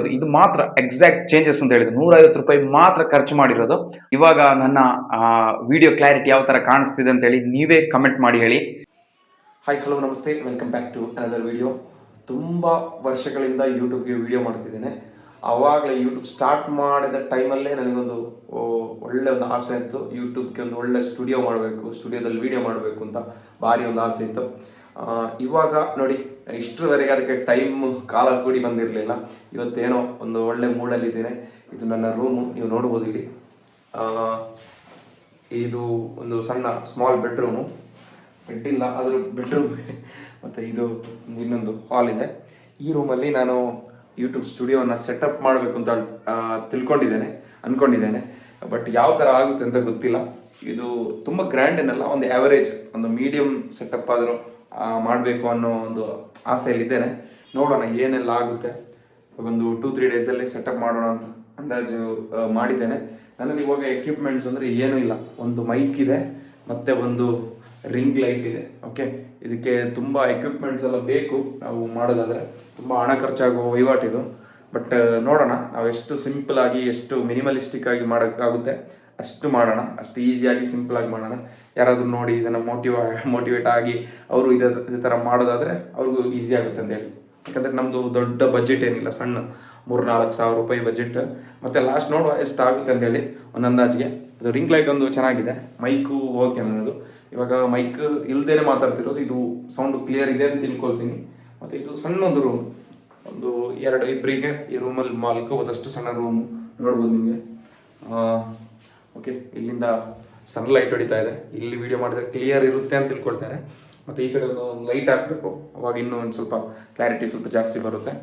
ತಂದಿರೋದು. ಇದು ಮಾತ್ರ exact changes ಅಂತ ಹೇಳಿದ್ರು. 150 ರೂಪಾಯಿ ಮಾತ್ರ ಖರ್ಚು ಮಾಡಿರೋದು. ಇವಾಗ ನನ್ನ ವಿಡಿಯೋ ಕ್ಲಾರಿಟಿ ಯಾವ ತರ ಕಾಣಿಸ್ತಿದೆ ಅಂತ ಹೇಳಿ ನೀವೇ ಕಮೆಂಟ್ ಮಾಡಿ ಹೇಳಿ. ಹಾಯ್ ಹಲೋ ನಮಸ್ತೆ, welcome back to another video. ತುಂಬ ವರ್ಷಗಳಿಂದ ಯೂಟ್ಯೂಬ್ಗೆ ವಿಡಿಯೋ ಮಾಡ್ತಿದ್ದೇನೆ. ಆವಾಗಲೇ ಯೂಟ್ಯೂಬ್ ಸ್ಟಾರ್ಟ್ ಮಾಡಿದ ಟೈಮಲ್ಲೇ ನನಗೊಂದು ಒಳ್ಳೆ ಒಂದು ಆಸೆ ಇತ್ತು. ಯೂಟ್ಯೂಬ್ಗೆ ಒಂದು ಒಳ್ಳೆ ಸ್ಟುಡಿಯೋ ಮಾಡಬೇಕು, ಸ್ಟುಡಿಯೋದಲ್ಲಿ ವಿಡಿಯೋ ಮಾಡಬೇಕು ಅಂತ ಭಾರಿ ಒಂದು ಆಸೆ ಇತ್ತು. ಇವಾಗ ನೋಡಿ, ಇಷ್ಟರವರೆಗೆ ಅದಕ್ಕೆ ಕಾಲ ಕೂಡಿ ಬಂದಿರಲಿಲ್ಲ. ಇವತ್ತೇನೋ ಒಂದು ಒಳ್ಳೆ ಮೂಡಲ್ಲಿದ್ದೇನೆ. ಇದು ನನ್ನ ರೂಮು, ನೀವು ನೋಡ್ಬೋದು ಇಲ್ಲಿ. ಇದು ಒಂದು ಸಣ್ಣ ಸ್ಮಾಲ್ ಬೆಡ್ರೂಮು, ಬೆಡ್ ಇಲ್ಲ ಅದ್ರ ಬೆಡ್ರೂಮ್. ಮತ್ತು ಇದು ಇನ್ನೊಂದು ಹಾಲ್ ಇದೆ. ಈ ರೂಮಲ್ಲಿ ನಾನು ಯೂಟ್ಯೂಬ್ ಸ್ಟುಡಿಯೋವನ್ನು ಸೆಟಪ್ ಮಾಡಬೇಕು ಅಂತ ಅಂದ್ಕೊಂಡಿದ್ದೇನೆ. ಬಟ್ ಯಾವ ಥರ ಆಗುತ್ತೆ ಅಂತ ಗೊತ್ತಿಲ್ಲ. ಇದು ತುಂಬ ಗ್ರ್ಯಾಂಡ್ ಏನಲ್ಲ, ಒಂದು ಆ್ಯಾವರೇಜ್, ಒಂದು ಮೀಡಿಯಮ್ ಸೆಟಪ್ ಆದರೂ ಮಾಡಬೇಕು ಅನ್ನೋ ಒಂದು ಆಸೆಯಲ್ಲಿದ್ದೇನೆ. ನೋಡೋಣ ಏನೆಲ್ಲ ಆಗುತ್ತೆ. ಒಂದು 2-3 ಡೇಸಲ್ಲಿ ಸೆಟಪ್ ಮಾಡೋಣ ಅಂತ ಅಂದಾಜು ಮಾಡಿದ್ದೇನೆ. ನನ್ನಲ್ಲಿ ಇವಾಗ ಎಕ್ವಿಪ್ಮೆಂಟ್ಸ್ ಅಂದರೆ ಏನೂ ಇಲ್ಲ. ಒಂದು ಮೈಕ್ ಇದೆ, ಮತ್ತು ಒಂದು ರಿಂಗ್ ಲೈಟ್ ಇದೆ. ಓಕೆ, ಇದಕ್ಕೆ ತುಂಬ ಎಕ್ವಿಪ್ಮೆಂಟ್ಸ್ ಎಲ್ಲ ಬೇಕು. ನಾವು ಮಾಡೋದಾದರೆ ತುಂಬ ಹಣ ಖರ್ಚಾಗುವ ವಹಿವಾಟಿದು. ಬಟ್ ನೋಡೋಣ, ನಾವು ಎಷ್ಟು ಸಿಂಪಲ್ ಆಗಿ, ಎಷ್ಟು ಮಿನಿಮಲಿಸ್ಟಿಕ್ ಆಗಿ ಮಾಡೋಕ್ಕಾಗುತ್ತೆ ಅಷ್ಟು ಮಾಡೋಣ. ಅಷ್ಟು ಈಸಿಯಾಗಿ ಸಿಂಪಲ್ ಆಗಿ ಮಾಡೋಣ. ಯಾರಾದರೂ ನೋಡಿ ಇದನ್ನು ಮೋಟಿವೇಟ್ ಆಗಿ ಅವರು ಇದೇ ಥರ ಮಾಡೋದಾದರೆ ಅವ್ರಿಗೂ ಈಸಿ ಆಗುತ್ತೆ ಅಂತ ಹೇಳಿ. ಯಾಕಂದರೆ ನಮ್ಮದು ದೊಡ್ಡ ಬಜೆಟ್ ಏನಿಲ್ಲ, ಸಣ್ಣ 3-4 ಸಾವಿರ ರೂಪಾಯಿ ಬಜೆಟ್. ಮತ್ತು ಲಾಸ್ಟ್ ನೋಡುವ ಎಷ್ಟಾಗುತ್ತೆ ಅಂತೇಳಿ ಒಂದು ಅಂದಾಜಿಗೆ. ಅದು ರಿಂಗ್ ಲೈಟ್ ಒಂದು ಚೆನ್ನಾಗಿದೆ, ಮೈಕು ಓಕೆ ನನ್ನದು. ಇವಾಗ ಮೈಕ್ ಇಲ್ಲದೇನೆ ಮಾತಾಡ್ತಿರೋದು. ಇದು ಸೌಂಡು ಕ್ಲಿಯರ್ ಇದೆ ಅಂತ ತಿಳ್ಕೊಳ್ತೀನಿ. ಮತ್ತು ಇದು ಸಣ್ಣ ಒಂದು ರೂಮ್, ಒಂದು 2-ಇಬ್ಬರಿಗೆ ಈ ರೂಮಲ್ಲಿ ಮಲ್ಕೋಬೋದಷ್ಟು ಸಣ್ಣ ರೂಮು. ನೋಡ್ಬೋದು ನಿಮಗೆ. ಓಕೆ, ಇಲ್ಲಿಂದ ಸನ್ಲೈಟ್ ಹೊಡಿತಾ ಇದೆ. ಇಲ್ಲಿ ವಿಡಿಯೋ ಮಾಡಿದ್ರೆ ಕ್ಲಿಯರ್ ಇರುತ್ತೆ ಅಂತ ತಿಳ್ಕೊಳ್ತಾರೆ. ಮತ್ತು ಈ ಕಡೆ ಒಂದು ಲೈಟ್ ಹಾಕಬೇಕು, ಅವಾಗ ಇನ್ನೂ ಒಂದು ಸ್ವಲ್ಪ ಕ್ಲಾರಿಟಿ ಸ್ವಲ್ಪ ಜಾಸ್ತಿ ಬರುತ್ತೆ.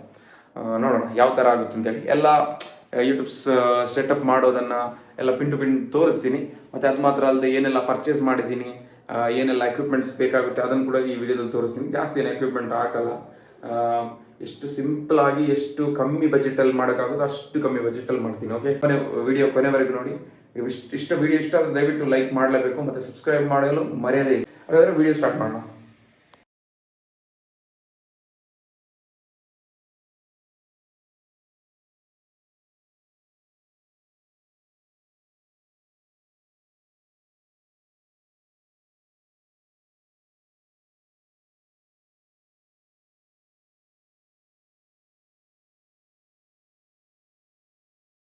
ನೋಡೋಣ ಯಾವ ಥರ ಆಗುತ್ತೆ ಅಂತೇಳಿ. ಎಲ್ಲ ಯೂಟ್ಯೂಬ್ ಸೆಟಪ್ ಮಾಡೋದನ್ನು ಎಲ್ಲ ಪಿನ್ ಟು ಪಿನ್ ತೋರಿಸ್ತೀನಿ. ಮತ್ತು ಅದು ಮಾತ್ರ ಅಲ್ಲದೆ ಏನೆಲ್ಲ ಪರ್ಚೇಸ್ ಮಾಡಿದ್ದೀನಿ, ಏನೆಲ್ಲ ಎಕ್ವಿಪ್ಮೆಂಟ್ಸ್ ಬೇಕಾಗುತ್ತೆ ಅದನ್ನು ಕೂಡ ಈ ವಿಡಿಯೋದಲ್ಲಿ ತೋರಿಸ್ತೀನಿ. ಜಾಸ್ತಿ ಏನು ಎಕ್ವಿಪ್ಮೆಂಟ್ ಹಾಕಲ್ಲ. ಎಷ್ಟು ಸಿಂಪಲ್ ಆಗಿ, ಎಷ್ಟು ಕಮ್ಮಿ ಬಜೆಟಲ್ಲಿ ಮಾಡೋಕ್ಕಾಗುತ್ತೋ ಅಷ್ಟು ಕಮ್ಮಿ ಬಜೆಟಲ್ಲಿ ಮಾಡ್ತೀನಿ. ಓಕೆ, ಕೊನೆವರೆಗೂ ನೋಡಿ. ವಿಡಿಯೋ ಇಷ್ಟ ಆದರೆ ದಯವಿಟ್ಟು ಲೈಕ್ ಮಾಡಲೇಬೇಕು, ಮತ್ತು ಸಬ್ಸ್ಕ್ರೈಬ್ ಮಾಡಲು ಮರೆಯದೇ ಇಲ್ಲ. ಹಾಗಾದರೆ ವಿಡಿಯೋ ಸ್ಟಾರ್ಟ್ ಮಾಡೋಣ.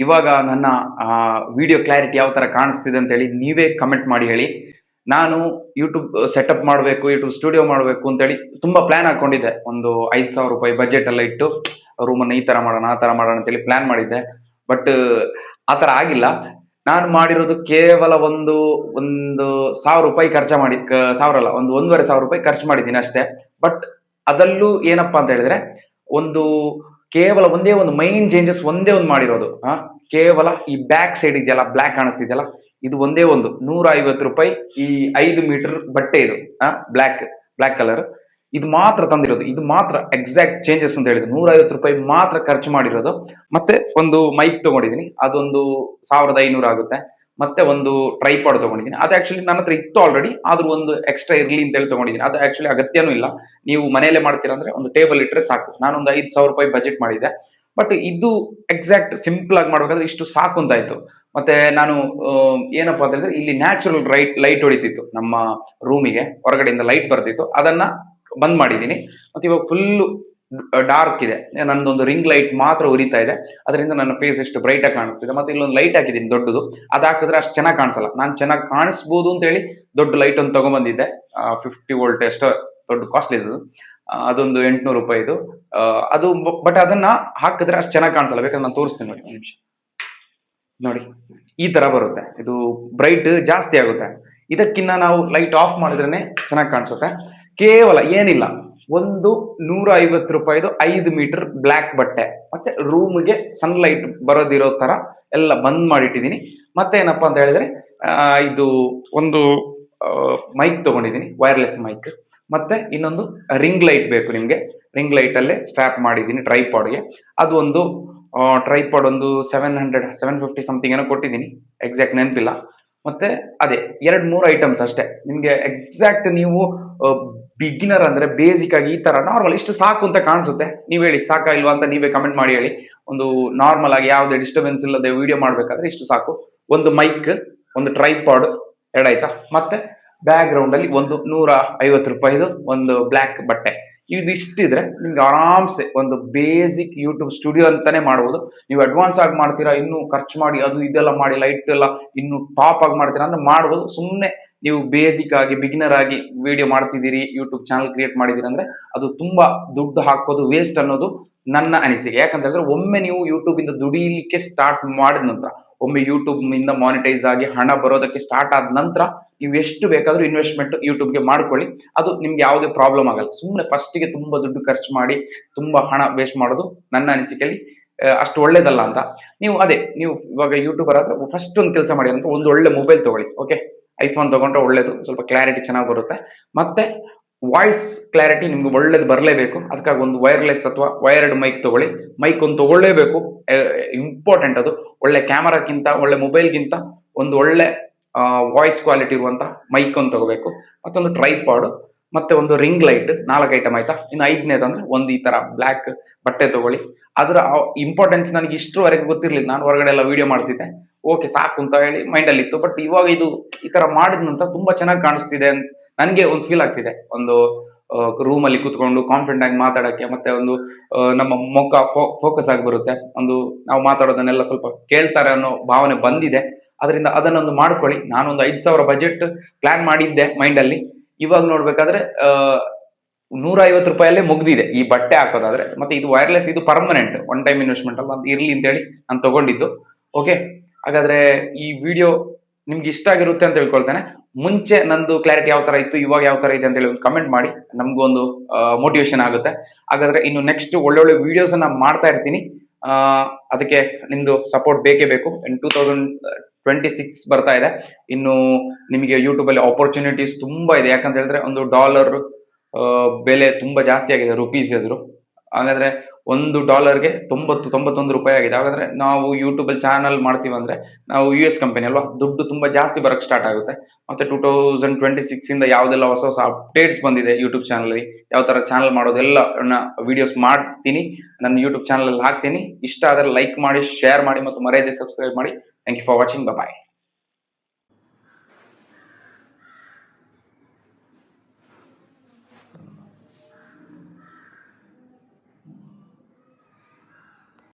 ಇವಾಗ ನನ್ನ ವಿಡಿಯೋ ಕ್ಲಾರಿಟಿ ಯಾವ ತರ ಕಾಣಿಸ್ತಿದೆ ಅಂತ ಹೇಳಿ ನೀವೇ ಕಮೆಂಟ್ ಮಾಡಿ ಹೇಳಿ. ನಾನು ಯೂಟ್ಯೂಬ್ ಸೆಟಪ್ ಮಾಡಬೇಕು, ಯೂಟ್ಯೂಬ್ ಸ್ಟುಡಿಯೋ ಮಾಡಬೇಕು ಅಂತೇಳಿ ತುಂಬಾ ಪ್ಲಾನ್ ಹಾಕೊಂಡಿದ್ದೆ. ಒಂದು 5,000 ರೂಪಾಯಿ ಬಜೆಟ್ ಎಲ್ಲ ಇಟ್ಟು ರೂಮನ್ನು ಈ ತರ ಮಾಡೋಣ, ಆ ತರ ಮಾಡೋಣ ಅಂತೇಳಿ ಪ್ಲಾನ್ ಮಾಡಿದ್ದೆ. ಬಟ್ ಆ ತರ ಆಗಿಲ್ಲ. ನಾನು ಮಾಡಿರೋದು ಕೇವಲ ಒಂದು 1,000 ರೂಪಾಯಿ ಖರ್ಚು ಮಾಡಿ, 1,000 ಅಲ್ಲ, ಒಂದು 1,500 ರೂಪಾಯಿ ಖರ್ಚು ಮಾಡಿದ್ದೀನಿ ಅಷ್ಟೇ. ಬಟ್ ಅದಲ್ಲೂ ಏನಪ್ಪಾ ಅಂತ ಹೇಳಿದ್ರೆ, ಒಂದು ಕೇವಲ ಒಂದೇ ಒಂದು ಮೈನ್ ಚೇಂಜಸ್ ಒಂದೇ ಒಂದು ಮಾಡಿರೋದು. ಕೇವಲ ಈ ಬ್ಯಾಕ್ ಸೈಡ್ ಇದೆಯಲ್ಲ, ಬ್ಲ್ಯಾಕ್ ಕಾಣಿಸ್ತಿದೆಯಲ್ಲ, ಇದು ಒಂದೇ ಒಂದು 150 ರೂಪಾಯಿ. ಈ 5 ಮೀಟರ್ ಬಟ್ಟೆ ಇದು, ಬ್ಲ್ಯಾಕ್ ಕಲರ್, ಇದು ಮಾತ್ರ ತಂದಿರೋದು. ಇದು ಮಾತ್ರ ಎಕ್ಸಾಕ್ಟ್ ಚೇಂಜಸ್ ಅಂತ ಹೇಳಿದ್ರು. 150 ರೂಪಾಯಿ ಮಾತ್ರ ಖರ್ಚು ಮಾಡಿರೋದು. ಮತ್ತೆ ಒಂದು ಮೈಕ್ ತಗೊಂಡಿದ್ದೀನಿ, ಅದೊಂದು 1,500 ಆಗುತ್ತೆ. ಮತ್ತೆ ಒಂದು ಟ್ರೈಪಾಡ್ ತಗೊಂಡಿದ್ದೀನಿ. ಅದು ಆಕ್ಚುಲಿ ನನ್ನ ಹತ್ರ ಇತ್ತು ಆಲ್ರೆಡಿ, ಆದ್ರೂ ಒಂದು ಎಕ್ಸ್ಟ್ರಾ ಇರ್ಲಿ ಅಂತ ಹೇಳಿ ತಗೊಂಡಿದ್ದೀನಿ. ಅದು ಆಕ್ಚುಲಿ ಅಗತ್ಯನೂ ಇಲ್ಲ. ನೀವು ಮನೆಯಲ್ಲೇ ಮಾಡ್ತೀರಾ ಅಂದ್ರೆ ಒಂದು ಟೇಬಲ್ ಇಟ್ಟರೆ ಸಾಕು. ನಾನೊಂದು 5,000 ರೂಪಾಯಿ ಬಜೆಟ್ ಮಾಡಿದ್ದೆ. ಬಟ್ ಇದು ಎಕ್ಸಾಕ್ಟ್ ಸಿಂಪಲ್ ಆಗಿ ಮಾಡ್ಬೇಕಾದ್ರೆ ಇಷ್ಟು ಸಾಕು ಅಂತಾಯ್ತು. ಮತ್ತೆ ನಾನು ಏನಪ್ಪಾ ಅಂತ ಹೇಳಿದ್ರೆ, ಇಲ್ಲಿ ನ್ಯಾಚುರಲ್ ಲೈಟ್ ಹೊಡಿತಿತ್ತು ನಮ್ಮ ರೂಮಿಗೆ, ಹೊರಗಡೆಯಿಂದ ಲೈಟ್ ಬರ್ತಿತ್ತು, ಅದನ್ನ ಬಂದ್ ಮಾಡಿದ್ದೀನಿ. ಮತ್ತೆ ಇವಾಗ ಫುಲ್ ಡಾರ್ಕ್ ಇದೆ. ನನ್ನದೊಂದು ರಿಂಗ್ ಲೈಟ್ ಮಾತ್ರ ಉರಿತಾ ಇದೆ. ಅದರಿಂದ ನನ್ನ ಫೇಸ್ ಎಷ್ಟು ಬ್ರೈಟ್ ಆಗಿ ಕಾಣಿಸ್ತಿದೆ. ಮತ್ತೆ ಇಲ್ಲೊಂದು ಲೈಟ್ ಹಾಕಿದ್ದೀನಿ ದೊಡ್ಡದು, ಅದು ಹಾಕಿದ್ರೆ ಅಷ್ಟು ಚೆನ್ನಾಗಿ ಕಾಣಿಸಲ್ಲ. ನಾನು ಚೆನ್ನಾಗಿ ಕಾಣಿಸ್ಬೋದು ಅಂತ ಹೇಳಿ ದೊಡ್ಡ ಲೈಟ್ ಒಂದು ತಗೊಂಡ್ಬಂದಿದ್ದೆ. 50 ವೋಲ್ಟ್ ಎಷ್ಟೋ ದೊಡ್ಡ ಕಾಸ್ಟ್ಲಿ ಇದು. ಅದೊಂದು 800 ರೂಪಾಯಿದು. ಅದು ಬಟ್ ಅದನ್ನ ಹಾಕಿದ್ರೆ ಅಷ್ಟು ಚೆನ್ನಾಗಿ ಕಾಣಿಸಲ್ಲ. ಬೇಕಾದ್ರೆ ನಾನು ತೋರಿಸ್ತೀನಿ ನೋಡಿ, ಒಂದು ನಿಮಿಷ ನೋಡಿ. ಈ ತರ ಬರುತ್ತೆ, ಇದು ಬ್ರೈಟ್ ಜಾಸ್ತಿ ಆಗುತ್ತೆ. ಇದಕ್ಕಿನ್ನ ನಾವು ಲೈಟ್ ಆಫ್ ಮಾಡಿದ್ರೇನೆ ಚೆನ್ನಾಗಿ ಕಾಣಿಸುತ್ತೆ. ಕೇವಲ ಏನಿಲ್ಲ, ಒಂದು 150 ರೂಪಾಯಿದು 5 ಮೀಟರ್ ಬ್ಲ್ಯಾಕ್ ಬಟ್ಟೆ, ಮತ್ತೆ ರೂಮ್ಗೆ ಸನ್ಲೈಟ್ ಬರೋದಿರೋ ತರ ಎಲ್ಲ ಬಂದ್ ಮಾಡಿಟ್ಟಿದ್ದೀನಿ. ಮತ್ತೆ ಏನಪ್ಪಾ ಅಂತ ಹೇಳಿದ್ರೆ, ಇದು ಒಂದು ಮೈಕ್ ತಗೊಂಡಿದ್ದೀನಿ, ವೈರ್ಲೆಸ್ ಮೈಕ್. ಮತ್ತೆ ಇನ್ನೊಂದು ರಿಂಗ್ ಲೈಟ್ ಬೇಕು ನಿಮ್ಗೆ. ರಿಂಗ್ ಲೈಟ್ ಅಲ್ಲೇ ಸ್ಟ್ರಾಪ್ ಮಾಡಿದ್ದೀನಿ ಟ್ರೈಪಾಡ್ಗೆ. ಅದು ಒಂದು ಟ್ರೈಪಾಡ್ ಒಂದು 750 ಸಮಥಿಂಗ್ ಏನೋ ಕೊಟ್ಟಿದ್ದೀನಿ, ಎಕ್ಸಾಕ್ಟ್ ನೆನಪಿಲ್ಲ. ಮತ್ತೆ ಅದೇ 2-3 ಐಟಮ್ಸ್ ಅಷ್ಟೇ. ನಿಮ್ಗೆ ಎಕ್ಸಾಕ್ಟ್ ನೀವು ಬಿಗಿನರ್ ಅಂದ್ರೆ ಬೇಸಿಕ್ ಆಗಿ ಈ ತರ ನಾರ್ಮಲ್ ಇಷ್ಟು ಸಾಕು ಅಂತ ಕಾಣಿಸುತ್ತೆ. ನೀವ್ ಹೇಳಿ ಸಾಕಾ ಇಲ್ವಾ ಅಂತ ನೀವೇ ಕಮೆಂಟ್ ಮಾಡಿ ಹೇಳಿ. ಒಂದು ನಾರ್ಮಲ್ ಆಗಿ ಯಾವುದೇ ಡಿಸ್ಟರ್ಬೆನ್ಸ್ ಇಲ್ಲದೆ ವಿಡಿಯೋ ಮಾಡ್ಬೇಕಾದ್ರೆ ಇಷ್ಟು ಸಾಕು. ಒಂದು ಮೈಕ್, ಒಂದು ಟ್ರೈಪಾಡ್ ಎರಡಾಯ್ತಾ, ಮತ್ತೆ ಬ್ಯಾಕ್ ಗ್ರೌಂಡ್ ಅಲ್ಲಿ ಒಂದು 150 ರೂಪಾಯಿದು ಒಂದು ಬ್ಲ್ಯಾಕ್ ಬಟ್ಟೆ. ಇದಿಷ್ಟಿದ್ರೆ ನಿಮ್ಗೆ ಆರಾಮ್ಸೆ ಒಂದು ಬೇಸಿಕ್ ಯೂಟ್ಯೂಬ್ ಸ್ಟುಡಿಯೋ ಅಂತಾನೆ ಮಾಡ್ಬೋದು. ನೀವು ಅಡ್ವಾನ್ಸ್ ಆಗಿ ಮಾಡ್ತೀರಾ, ಇನ್ನು ಖರ್ಚು ಮಾಡಿ ಅದು ಇದೆಲ್ಲ ಮಾಡಿ ಲೈಟ್ ಎಲ್ಲ ಇನ್ನು ಟಾಪ್ ಆಗಿ ಮಾಡ್ತೀರಾ ಅಂದ್ರೆ ಮಾಡ್ಬೋದು. ಸುಮ್ಮನೆ ನೀವು ಬೇಸಿಕ್ ಆಗಿ ಬಿಗಿನರ್ ಆಗಿ ವಿಡಿಯೋ ಮಾಡ್ತಿದ್ದೀರಿ, ಯೂಟ್ಯೂಬ್ ಚಾನಲ್ ಕ್ರಿಯೇಟ್ ಮಾಡಿದೀರಿ ಅಂದ್ರೆ ಅದು ತುಂಬಾ ದುಡ್ಡು ಹಾಕೋದು ವೇಸ್ಟ್ ಅನ್ನೋದು ನನ್ನ ಅನಿಸಿಕೆ. ಯಾಕಂತ ಹೇಳಿದ್ರೆ ಒಮ್ಮೆ ನೀವು ಯೂಟ್ಯೂಬ್ ಇಂದ ದುಡಿಲಿಕ್ಕೆ ಸ್ಟಾರ್ಟ್ ಮಾಡಿದ ನಂತರ, ಒಮ್ಮೆ ಯೂಟ್ಯೂಬ್ ಇಂದ ಮಾನಿಟೈಸ್ ಆಗಿ ಹಣ ಬರೋದಕ್ಕೆ ಸ್ಟಾರ್ಟ್ ಆದ ನಂತರ ನೀವು ಎಷ್ಟು ಬೇಕಾದ್ರೂ ಇನ್ವೆಸ್ಟ್ಮೆಂಟ್ ಯೂಟ್ಯೂಬ್ಗೆ ಮಾಡ್ಕೊಳ್ಳಿ, ಅದು ನಿಮ್ಗೆ ಯಾವುದೇ ಪ್ರಾಬ್ಲಮ್ ಆಗಲ್ಲ. ಸುಮ್ಮನೆ ಫಸ್ಟಿಗೆ ತುಂಬಾ ದುಡ್ಡು ಖರ್ಚು ಮಾಡಿ ತುಂಬಾ ಹಣ ವೇಸ್ಟ್ ಮಾಡೋದು ನನ್ನ ಅನಿಸಿಕೆಯಲ್ಲಿ ಅಷ್ಟು ಒಳ್ಳೇದಲ್ಲ ಅಂತ. ನೀವು ಇವಾಗ ಯೂಟ್ಯೂಬರ್ ಆದ್ರೆ ಫಸ್ಟ್ ಒಂದು ಕೆಲಸ ಮಾಡಿ ಅಂದ್ರೆ ಒಂದು ಒಳ್ಳೆ ಮೊಬೈಲ್ ತಗೊಳ್ಳಿ. ಓಕೆ, ಐಫೋನ್ ತಗೊಂಡ್ರೆ ಒಳ್ಳೇದು, ಸ್ವಲ್ಪ ಕ್ಲಾರಿಟಿ ಚೆನ್ನಾಗಿ ಬರುತ್ತೆ. ಮತ್ತೆ ವಾಯ್ಸ್ ಕ್ಲಾರಿಟಿ ನಿಮ್ಗೆ ಒಳ್ಳೇದು ಬರಲೇಬೇಕು. ಅದಕ್ಕಾಗಿ ಒಂದು ವೈರ್ಲೆಸ್ ಅಥವಾ ವೈರ್ಡ್ ಮೈಕ್ ತಗೊಳ್ಳಿ. ಮೈಕ್ ಒಂದು ತಗೊಳ್ಳೇಬೇಕು, ಇಂಪಾರ್ಟೆಂಟ್ ಅದು. ಒಳ್ಳೆ ಕ್ಯಾಮರಾಕ್ಕಿಂತ, ಒಳ್ಳೆ ಮೊಬೈಲ್ಗಿಂತ ಒಂದು ಒಳ್ಳೆ ವಾಯ್ಸ್ ಕ್ವಾಲಿಟಿ ಇರುವಂತ ಮೈಕ್ ಒಂದು ತಗೋಬೇಕು. ಮತ್ತೊಂದು ಟ್ರೈಪಾಡ್, ಮತ್ತೆ ಒಂದು ರಿಂಗ್ ಲೈಟ್, 4 ಐಟಮ್ ಆಯ್ತಾ. ಇನ್ನು 5ನೇದು ಅಂದ್ರೆ ಒಂದು ಈ ತರ ಬ್ಲ್ಯಾಕ್ ಬಟ್ಟೆ ತಗೊಳ್ಳಿ. ಅದರ ಇಂಪಾರ್ಟೆನ್ಸ್ ನನಗೆ ಇಷ್ಟರವರೆಗೆ ಗೊತ್ತಿರ್ಲಿಲ್ಲ, ನಾನು ಹೊರಗಡೆ ಎಲ್ಲ ವಿಡಿಯೋ ಮಾಡ್ತಿದ್ದೆ. ಓಕೆ ಸಾಕು ಅಂತ ಹೇಳಿ ಮೈಂಡಲ್ಲಿ ಇತ್ತು. ಬಟ್ ಇವಾಗ ಇದು ಈ ತರ ಮಾಡಿದ ನಂತರ ತುಂಬಾ ಚೆನ್ನಾಗಿ ಕಾಣಿಸ್ತಿದೆ ಅಂತ ನನಗೆ ಒಂದು ಫೀಲ್ ಆಗ್ತಿದೆ. ಒಂದು ರೂಮ್ ಅಲ್ಲಿ ಕೂತ್ಕೊಂಡು ಕಾನ್ಫಿಡೆಂಟ್ ಆಗಿ ಮಾತಾಡಕ್ಕೆ, ಮತ್ತೆ ಒಂದು ನಮ್ಮ ಮುಖ ಫೋಕಸ್ ಆಗಿ ಬರುತ್ತೆ, ಒಂದು ನಾವು ಮಾತಾಡೋದನ್ನೆಲ್ಲ ಸ್ವಲ್ಪ ಕೇಳ್ತಾರೆ ಅನ್ನೋ ಭಾವನೆ ಬಂದಿದೆ. ಅದರಿಂದ ಅದನ್ನೊಂದು ಮಾಡ್ಕೊಳ್ಳಿ. ನಾನೊಂದು 5,000 ಬಜೆಟ್ ಪ್ಲಾನ್ ಮಾಡಿದ್ದೆ ಮೈಂಡಲ್ಲಿ. ಇವಾಗ ನೋಡ್ಬೇಕಾದ್ರೆ 150 ರೂಪಾಯಲ್ಲೇ ಮುಗ್ದಿದೆ ಈ ಬಟ್ಟೆ ಹಾಕೋದಾದ್ರೆ. ಮತ್ತೆ ಇದು ವೈರ್ಲೆಸ್, ಇದು ಪರ್ಮನೆಂಟ್ ಒನ್ ಟೈಮ್ ಇನ್ವೆಸ್ಟ್ಮೆಂಟ್ ಅಲ್ಲ, ಅಂತ ಇರ್ಲಿ ಅಂತ ಹೇಳಿ ನಾನು ತಗೊಂಡಿದ್ದು. ಓಕೆ, ಹಾಗಾದ್ರೆ ಈ ವಿಡಿಯೋ ನಿಮ್ಗೆ ಇಷ್ಟ ಆಗಿರುತ್ತೆ ಅಂತ ಹೇಳ್ಕೊಳ್ತೇನೆ. ಮುಂಚೆ ನಂದು ಕ್ಲಾರಿಟಿ ಯಾವ ತರ ಇತ್ತು, ಇವಾಗ ಯಾವ ತರ ಇದೆ ಅಂತ ಹೇಳಿ ಒಂದು ಕಮೆಂಟ್ ಮಾಡಿ, ನಮ್ಗೊಂದು ಮೋಟಿವೇಶನ್ ಆಗುತ್ತೆ. ಹಾಗಾದ್ರೆ ಇನ್ನು ನೆಕ್ಸ್ಟ್ ಒಳ್ಳೊಳ್ಳೆ ವಿಡಿಯೋಸ್ ಅನ್ನ ಮಾಡ್ತಾ ಇರ್ತೀನಿ. ಅದಕ್ಕೆ ನಿಮ್ದು ಸಪೋರ್ಟ್ ಬೇಕೇ ಬೇಕು. 2026 ಬರ್ತಾ ಇದೆ. ಇನ್ನು ನಿಮಗೆ ಯೂಟ್ಯೂಬ್ ಅಲ್ಲಿ ಆಪರ್ಚುನಿಟೀಸ್ ತುಂಬಾ ಇದೆ. ಯಾಕಂತ ಹೇಳಿದ್ರೆ ಒಂದು ಡಾಲರ್ ಬೆಲೆ ತುಂಬಾ ಜಾಸ್ತಿ ಆಗಿದೆ, ರುಪೀಸ್ ಎದುರು. ಹಾಗಾದ್ರೆ $1ಗೆ 91 ರೂಪಾಯಿ ಆಗಿದೆ. ಹಾಗಾದ್ರೆ ನಾವು ಯೂಟ್ಯೂಬ್ ಅಲ್ಲಿ ಚಾನಲ್ ಮಾಡ್ತೀವಿ ಅಂದ್ರೆ ನಾವು US ಕಂಪನಿ ಅಲ್ವಾ, ದುಡ್ಡು ತುಂಬಾ ಜಾಸ್ತಿ ಬರಕ್ ಸ್ಟಾರ್ಟ್ ಆಗುತ್ತೆ. ಮತ್ತೆ 2026 ಇಂದ ಯಾವ್ದೆಲ್ಲ ಹೊಸ ಹೊಸ ಅಪ್ಡೇಟ್ಸ್ ಬಂದಿದೆ ಯೂಟ್ಯೂಬ್ ಚಾನಲ್ ಅಲ್ಲಿ, ಯಾವ ತರ ಚಾನಲ್ ಮಾಡೋದೆಲ್ಲ ವಿಡಿಯೋಸ್ ಮಾಡ್ತೀನಿ, ನನ್ನ ಯೂಟ್ಯೂಬ್ ಚಾನಲ್ ಅಲ್ಲಿ ಹಾಕ್ತೀನಿ. ಇಷ್ಟ ಆದ್ರೆ ಲೈಕ್ ಮಾಡಿ, ಶೇರ್ ಮಾಡಿ ಮತ್ತು ಮರೆಯದೆ ಸಬ್ಸ್ಕ್ರೈಬ್ ಮಾಡಿ. Thank you for watching. Bye.